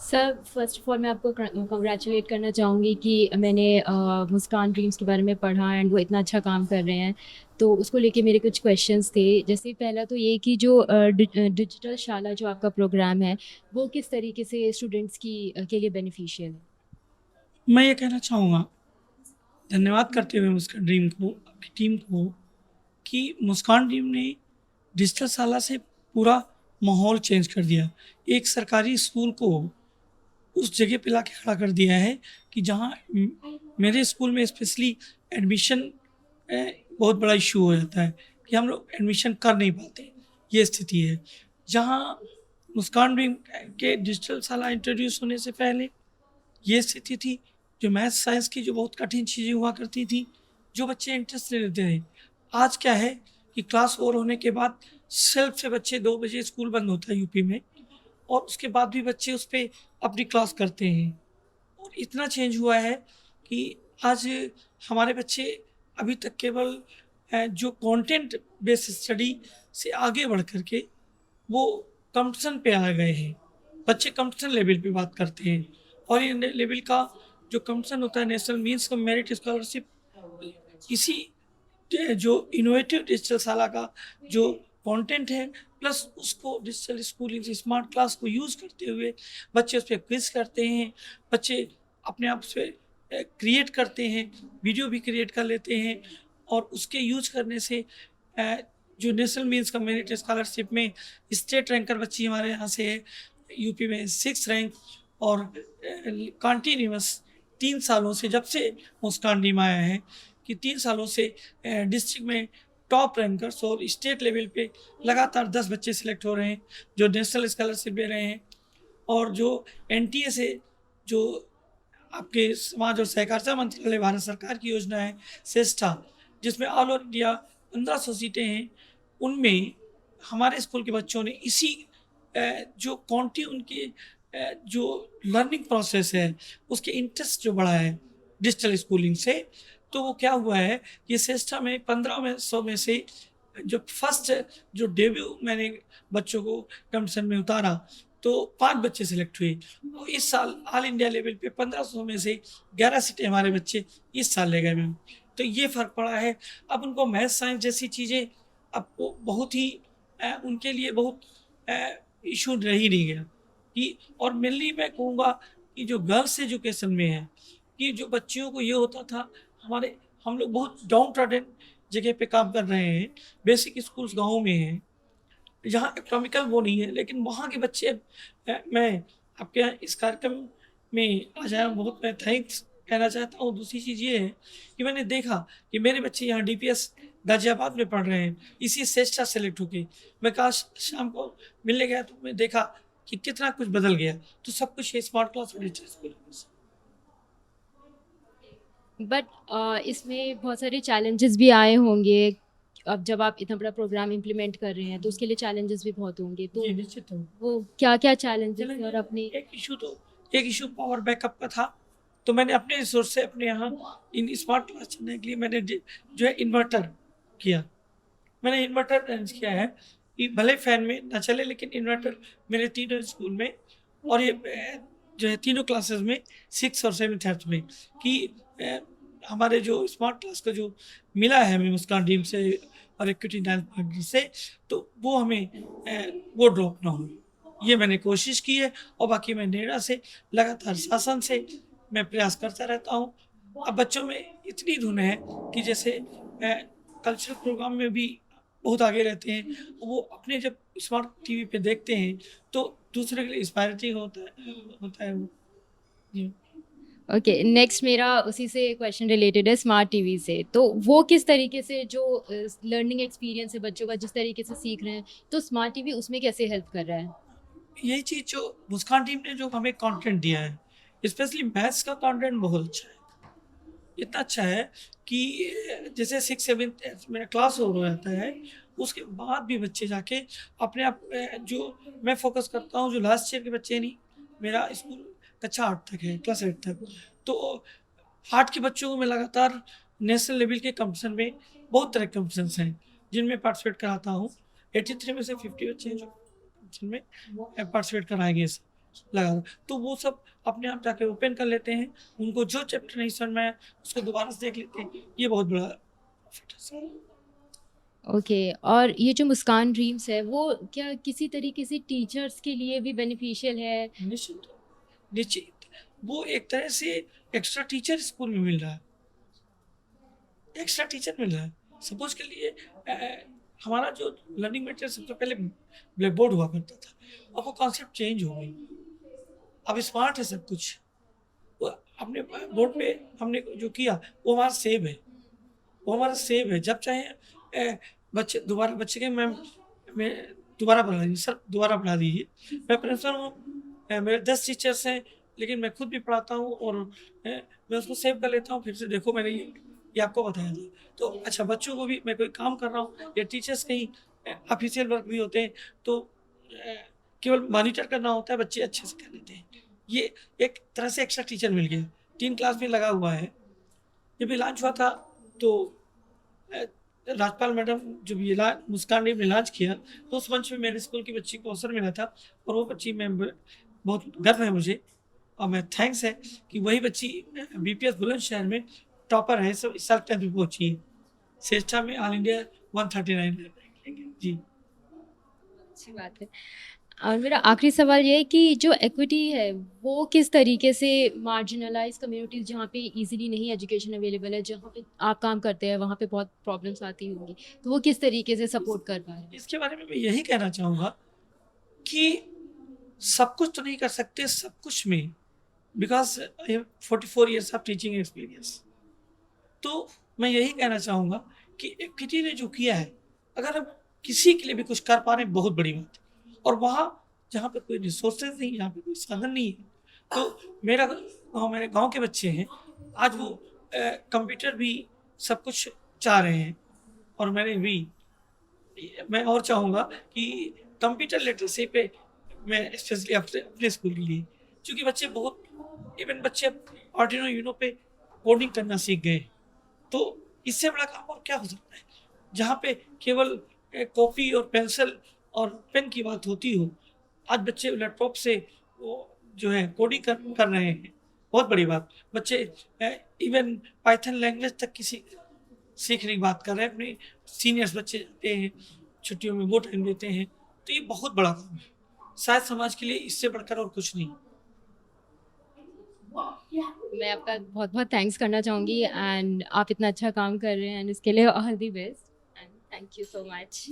Sir first of all मैं आपको congratulate करना चाहूँगी कि मैंने मुस्कान ड्रीम्स के बारे में पढ़ा एंड वो इतना अच्छा काम कर रहे हैं। तो उसको लेके मेरे कुछ क्वेश्चंस थे। जैसे पहला तो ये कि जो डिजिटल शाला जो आपका प्रोग्राम है वो किस तरीके से स्टूडेंट्स के लिए बेनिफिशियल है। मैं ये कहना चाहूँगा, धन्यवाद करते हुए मुस्कान ड्रीम को, आपकी टीम को, कि मुस्कान टीम ने डिजिटल शाला से पूरा माहौल चेंज कर दिया। एक सरकारी स्कूल को उस जगह पे लाके खड़ा कर दिया है कि जहाँ मेरे स्कूल में स्पेशली एडमिशन बहुत बड़ा इशू हो जाता है कि हम लोग एडमिशन कर नहीं पाते, ये स्थिति है। जहाँ मुस्कान ड्रीम के डिजिटल शाला इंट्रोड्यूस होने से पहले ये स्थिति थी, जो मैथ साइंस की जो बहुत कठिन चीज़ें हुआ करती थी, जो बच्चे इंटरेस्ट नहीं लेते थे। आज क्या है कि क्लास ओवर होने के बाद सेल्फ से बच्चे 2 बजे स्कूल बंद होता है यूपी में, और उसके बाद भी बच्चे उस पे अपनी क्लास करते हैं। और इतना चेंज हुआ है कि आज हमारे बच्चे अभी तक केवल जो कंटेंट बेस्ड स्टडी से आगे बढ़ कर के वो कॉम्पिटिशन पे आ गए हैं। बच्चे कॉम्पिटिशन लेवल पे बात करते हैं, और ये लेवल का जो कॉम्पिटिशन होता है नेशनल मीन्स का मेरिट स्कॉलरशिप, इसी जो इनोवेटिव डिजिटल शाला का जो कंटेंट है, प्लस उसको डिजिटल स्कूलिंग स्मार्ट क्लास को यूज़ करते हुए बच्चे उस पर क्विज करते हैं। बच्चे अपने आप से क्रिएट करते हैं, वीडियो भी क्रिएट कर लेते हैं, और उसके यूज करने से जो नेशनल मीन्स का मेरिट स्कॉलरशिप में स्टेट रैंकर बच्ची हमारे यहाँ से है, यूपी में 6 रैंक, और कंटिन्यूस 3 सालों से, जब से मुस्कान टीम आया है, कि 3 सालों से डिस्ट्रिक्ट में टॉप रैंकर्स और स्टेट लेवल पे लगातार 10 बच्चे सिलेक्ट हो रहे हैं जो नेशनल स्कॉलरशिप ले रहे हैं। और जो एनटीए से जो आपके समाज और सहकारिता मंत्रालय भारत सरकार की योजना है श्रेष्ठा, जिसमें ऑल ओवर इंडिया 1500 सीटें हैं, उनमें हमारे स्कूल के बच्चों ने इसी जो क्वांटी उनकी जो लर्निंग प्रोसेस है, उसके इंटरेस्ट जो बढ़ा है डिजिटल स्कूलिंग से, तो वो क्या हुआ है, ये श्रेष्ठा में 1500 में से जो फर्स्ट जो डेब्यू मैंने बच्चों को कंपटीशन में उतारा, तो 5 बच्चे सिलेक्ट हुए। और इस साल ऑल इंडिया लेवल पे 1500 में से 11 सीटें हमारे बच्चे इस साल ले गए मैम। तो ये फ़र्क पड़ा है। अब उनको मैथ साइंस जैसी चीज़ें अब वो बहुत ही उनके लिए बहुत इशू रह ही नहीं गया कि, और मेनली मैं कहूँगा कि जो गर्ल्स एजुकेशन में है, कि जो बच्चियों को ये होता था, हमारे हम लोग बहुत डाउन ट्रॉडन जगह पे काम कर रहे हैं, बेसिक स्कूल्स गाँव में हैं, जहाँ इकोनॉमिकल वो नहीं है, लेकिन वहाँ के बच्चे मैं आपके यहाँ इस कार्यक्रम में आ जाया, बहुत मैं थैंक्स कहना चाहता हूँ। दूसरी चीज़ ये है कि मैंने देखा कि मेरे बच्चे यहाँ डीपीएस गाजियाबाद में पढ़ रहे हैं, इसी श्रेष्ठा सेलेक्ट होके। मैं काश शाम को मिलने गया तो मैं देखा कि कितना कुछ बदल गया। तो सब कुछ ये स्मार्ट क्लास और डिजिटल स्कूल से। बट इसमें बहुत सारे चैलेंजेस भी आए होंगे। अब जब आप इतना बड़ा प्रोग्राम इम्प्लीमेंट कर रहे हैं तो उसके लिए चैलेंजेस भी बहुत होंगे। तो जी, निश्चित है। वो क्या क्या चैलेंजेस चलें, हैं और अपने। एक इशू पावर बैकअप का था, तो मैंने अपने रिसोर्स से अपने यहाँ इन स्मार्ट क्लास चलने के लिए मैंने जो है इन्वर्टर किया। मैंने इन्वर्टर अरेंज किया है कि भले फैन में ना चले, लेकिन इन्वर्टर मेरे तीनों स्कूल में, और ये जो है तीनों क्लासेस में 6 और 7th में, कि हमारे जो स्मार्ट क्लास का जो मिला है हमें मुस्कान टीम से और इक्विटी नाइल से, तो वो हमें वो ड्रॉप ना हो, ये मैंने कोशिश की है। और बाकी मैं नेड़ा से लगातार शासन से मैं प्रयास करता रहता हूँ। अब बच्चों में इतनी धुन है कि जैसे कल्चरल प्रोग्राम में भी बहुत आगे रहते हैं, वो अपने जब स्मार्ट टीवी पे देखते हैं तो दूसरे के लिए इंस्पायरिंग होता है वो। जी। ओके, नेक्स्ट मेरा उसी से क्वेश्चन रिलेटेड है स्मार्ट टीवी से। तो वो किस तरीके से जो लर्निंग एक्सपीरियंस है बच्चों का, जिस तरीके से सीख रहे हैं, तो स्मार्ट टीवी उसमें कैसे हेल्प कर रहा है। यही चीज़ जो मुस्कान टीम ने जो हमें कंटेंट दिया है, स्पेशली मैथ्स का कंटेंट बहुत अच्छा है। इतना अच्छा है कि जैसे 6 7 मेरा क्लास हो रहता है, उसके बाद भी बच्चे जाके अपने आप जो मैं फोकस करता हूँ, जो लास्ट ईयर के बच्चे नहीं, मेरा स्कूल कक्षा 8 तक है, क्लास 8 तक, तो 8 के बच्चों को मैं लगातार नेशनल लेवल के कंपटीशन में, बहुत तरह के कंपटीशन हैं जिनमें पार्टिसिपेट कराता हूँ। 83 में से 50 बच्चे हैं जो कंपटीशन में पार्टिसिपेट कराएंगे। लगा दो। तो वो सब अपने आप जाके ओपन कर लेते हैं, उनको जो चैप्टर नहीं समझ में आया उसको दोबारा से देख लेते हैं। ये बहुत बड़ा प्रॉफिट है सर। ओके, और ये जो मुस्कान ड्रीम्स है वो क्या किसी तरीके से टीचर्स के लिए भी बेनिफिशियल है? निश्चित, निश्चित। वो एक तरह से एक्स्ट्रा टीचर स्कूल में मिल रहा है, एक्स्ट्रा टीचर मिल रहा है। सपोज के लिए हमारा जो लर्निंग मटेरियल सबसे पहले ब्लैक बोर्ड हुआ करता था, अब वो कॉन्सेप्ट चेंज हो गई। अब स्मार्ट है सब कुछ। वो अपने बोर्ड पे हमने जो किया वो हमारा सेव है, वो हमारा सेव है। जब चाहे बच्चे दोबारा बच्चे के मैम मैं दोबारा पढ़ा दीजिए सर, दोबारा पढ़ा दीजिए। मैं प्रिंसिपल हूँ, मेरे 10 टीचर्स हैं, लेकिन मैं खुद भी पढ़ाता हूँ और मैं उसको सेव कर लेता हूँ, फिर से देखो मैंने ये आपको बताया था। तो अच्छा, बच्चों को भी मैं कोई काम कर रहा हूँ या टीचर्स कहीं ऑफिशियल वर्क भी होते हैं तो केवल मॉनिटर करना होता है, बच्चे अच्छे से कर लेते हैं। ये एक तरह से एक्स्ट्रा टीचर मिल गया, 3 क्लास में लगा हुआ है। जब ये लॉन्च हुआ था तो राजपाल मैडम जब ये मुस्कान ने लॉन्च किया तो उस मंच में मेरे स्कूल की बच्ची को अवसर मिला था और वो बच्ची मैं बहुत गर्व है मुझे और मैं थैंक्स है कि वही बच्ची बीपीएस बुलंदशहर में टॉपर है, सब इस साल 10th में पहुंची है, श्रेष्ठा में ऑल इंडिया 139 जी। अच्छी बात है। और मेरा आखिरी सवाल ये है कि जो इक्विटी है वो किस तरीके से मार्जिनलाइज कम्युनिटीज़ जहाँ पे इजीली नहीं एजुकेशन अवेलेबल है, जहाँ पे आप काम करते हैं वहाँ पे बहुत प्रॉब्लम्स आती होंगी, तो वो किस तरीके से सपोर्ट कर पा रहे हैं? इसके बारे में मैं यही कहना चाहूँगा कि सब कुछ तो नहीं कर सकते सब कुछ में, because I have 44 years of teaching experience. तो मैं यही कहना चाहूँगा कि इक्विटी ने जो किया है, अगर हम किसी के लिए भी कुछ कर पा रहे हैं बहुत बड़ी बात है। और वहाँ जहाँ पे कोई रिसोर्सेज नहीं, जहाँ पे कोई साधन नहीं है, तो मेरे गांव के बच्चे हैं, आज वो कंप्यूटर भी सब कुछ चाह रहे हैं और मैं और चाहूँगा कि कंप्यूटर लिटरेसी पे मैं स्पेशली अपने स्कूल के लिए, क्योंकि बच्चे बहुत इवन बच्चे आर्डिनो यूनो पे कोडिंग करना सीख गए, तो इससे बड़ा काम और क्या हो सकता है। जहाँ पे केवल कॉपी और पेंसिल और पेन की बात होती हो, आज बच्चे लैपटॉप से वो जो है कोडिंग कर रहे हैं, बहुत बड़ी बात। बच्चे इवन पाइथन लैंग्वेज तक किसी सीखने की बात कर रहे हैं, अपने सीनियर्स बच्चे जाते हैं छुट्टियों में वो टाइम देते हैं, तो ये बहुत बड़ा काम है। शायद समाज के लिए इससे बढ़कर और कुछ नहीं। मैं आपका बहुत बहुत थैंक्स करना चाहूँगी एंड आप इतना अच्छा काम कर रहे हैं एंड इसके लिए all the best and thank you so much.